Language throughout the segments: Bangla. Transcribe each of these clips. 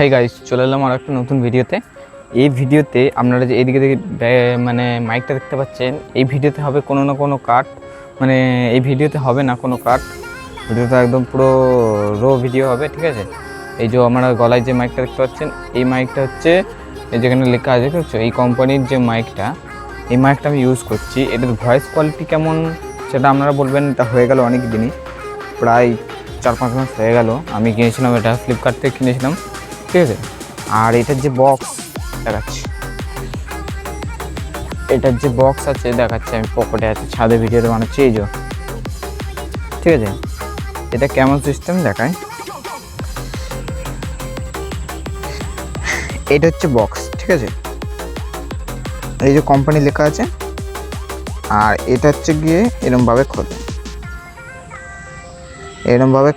হাই গাইস, চলে এলাম আর একটা নতুন ভিডিওতে। এই ভিডিওতে আপনারা যে এইদিকে মানে মাইকটা দেখতে পাচ্ছেন, এই ভিডিওতে হবে কোনো না কোনো কাট, মানে এই ভিডিওতে হবে না কোনো কাট, ভিডিওটা একদম পুরো ভিডিও হবে, ঠিক আছে। এই যে আমরা গলায় যে মাইকটা দেখতে পাচ্ছেন, এই মাইকটা হচ্ছে এই যেখানে লেখা আছে দেখছো, এই কোম্পানির যে মাইকটা, এই মাইকটা আমি ইউজ করছি। এটার ভয়েস কোয়ালিটি কেমন সেটা আপনারা বলবেন। এটা হয়ে গেল অনেক দিনই, প্রায় 4-5 মাস হয়ে গেল আমি কিনেছিলাম, এটা ফ্লিপকার্ট থেকে কিনেছিলাম, ঠিক আছে। আর এটার যে বক্স দেখাচ্ছি, এটার যে বক্স আছে দেখাচ্ছি, আমি পকেটে আছে, ছাদে ভিডিওতে বানাচ্ছি, এই যে, ঠিক আছে। এটা কেমন সিস্টেম দেখায়, এটা হচ্ছে বক্স, ঠিক আছে। এই যে কোম্পানি লেখা আছে, আর এটা হচ্ছে গিয়ে এরমভাবে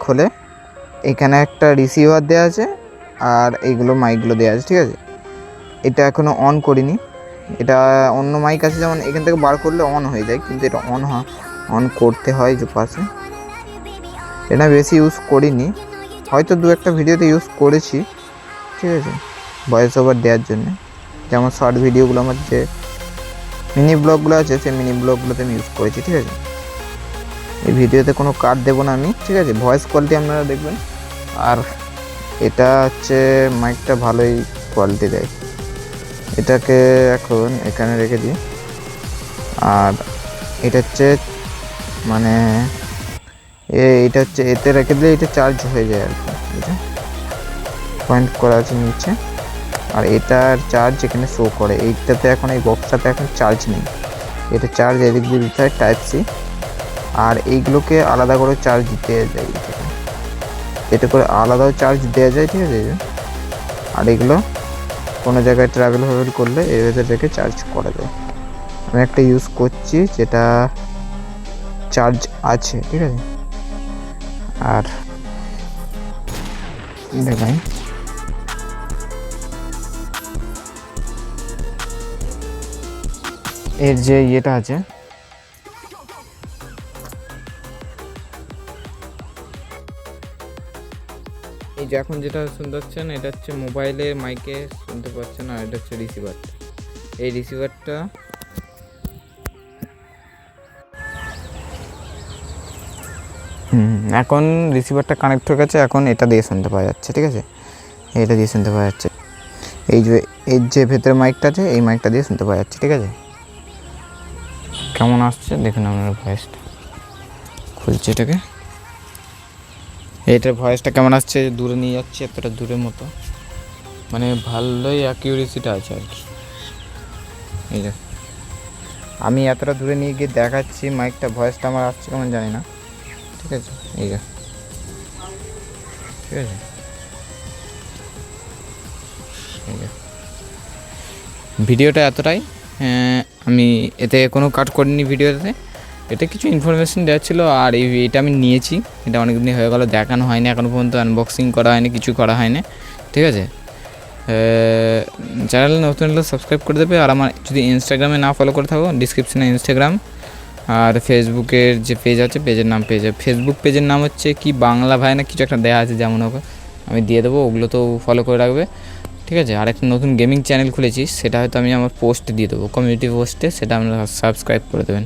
খোলে, এখানে একটা রিসিভার দেওয়া আছে, আর এইগুলো মাইকগুলো দেওয়া আছে, ঠিক আছে। এটা এখনও অন করিনি, এটা অন্য মাইক আছে যেমন এখান থেকে বার করলে অন হয়ে যায়, কিন্তু এটা অন করতে হয় যে পাশে। এটা বেশি ইউজ করিনি, হয়তো 2-1টা ভিডিওতে ইউজ করেছি, ঠিক আছে, ভয়েস ওভার দেওয়ার জন্য। যেমন শর্ট ভিডিওগুলো, আমার যে মিনি ব্লগগুলো আছে, সেই মিনি ব্লগগুলোতে আমি ইউজ করেছি, ঠিক আছে। এই ভিডিওতে কোনো কাট দেবো না আমি, ঠিক আছে। ভয়েস কোয়ালিটি আপনারা দেখবেন। আর এটা হচ্ছে মাইকটা ভালোই কোয়ালিটি দেয়। এটাকে এখন এখানে রেখে দিই। আর এটা হচ্ছে মানে এটা হচ্ছে এতে রেখে দিলে এটা চার্জ হয়ে যায় আর কি, এটা পয়েন্ট করা আছে নিচে। আর এটার চার্জ এখানে শো করে, এইটাতে এখন এই বক্সটাতে এখন চার্জ নেই, এটা চার্জ এদিক দিয়ে দিতে হয় টাইপ সি। আর এইগুলোকে আলাদা করে চার্জ দিতে যায়, এটা করে আলাদাও চার্জ দেওয়া যায়, ঠিক আছে। আর এগুলো কোনো জায়গায় ট্রাভেল করলে এর ভেতর রেখে চার্জ করা যায়। আমি একটা ইউজ করছি যেটা চার্জ আছে, ঠিক আছে। আর দেখাই, এর যে ইয়েটা আছে, এই যে এখন যেটা শুনতে পাচ্ছেন, এটা হচ্ছে মোবাইলের মাইকে শুনতে পাচ্ছেন, আর এটা হচ্ছে রিসিভার। এই রিসিভারটা এখন রিসিভারটা কানেক্ট হয়ে গেছে, এখন এটা দিয়ে শুনতে পাওয়া যাচ্ছে, ঠিক আছে। এটা দিয়ে শুনতে পাওয়া যাচ্ছে, এই যে ভেতরে মাইকটা আছে, এই মাইকটা দিয়ে শুনতে পাওয়া যাচ্ছে, ঠিক আছে। কেমন আসছে দেখুন আপনার ভয়েসটা, খুলছে এটাকে, এইটার ভয়েসটা কেমন আসছে, দূরে নিয়ে যাচ্ছে, এতটা দূরের মতো, মানে ভালোই অ্যাকিউরেসিটা আছে আর কি। এই যে আমি এতটা দূরে নিয়ে গিয়ে দেখাচ্ছি মাইকটা, ভয়েসটা আমার আসছে কেমন জানি না, ঠিক আছে। এই যে, ঠিক আছে, এই যে ভিডিওটা এতটাই। আমি এতে কোনো কাট করিনি ভিডিওতে, এটা কিছু ইনফরমেশন দেওয়া ছিল। আর এটা আমি নিয়েছি, এটা অনেক দিন হয়ে গেল, দেখানো হয়নি এখনও পর্যন্ত, আনবক্সিং করা হয়নি, কিছু করা হয়নি, ঠিক আছে। চ্যানেলে নতুন হলে সাবস্ক্রাইব করে দেবে। আর আমার যদি ইনস্টাগ্রামে না ফলো করে থাকো, ডিসক্রিপশানে ইনস্টাগ্রাম আর ফেসবুকের যে পেজ আছে, পেজের নাম ফেসবুক পেজের নাম হচ্ছে কি বাংলা ভাই না কিছু একটা দেওয়া আছে, যেমন হোক আমি দিয়ে দেবো, ওগুলো তো ফলো করে রাখবে, ঠিক আছে। আর একটা নতুন গেমিং চ্যানেল খুলেছি, সেটা হয়তো আমি আমার পোস্টে দিয়ে দেবো, কমিউনিটি পোস্টে, সেটা আপনারা সাবস্ক্রাইব করে দেবেন।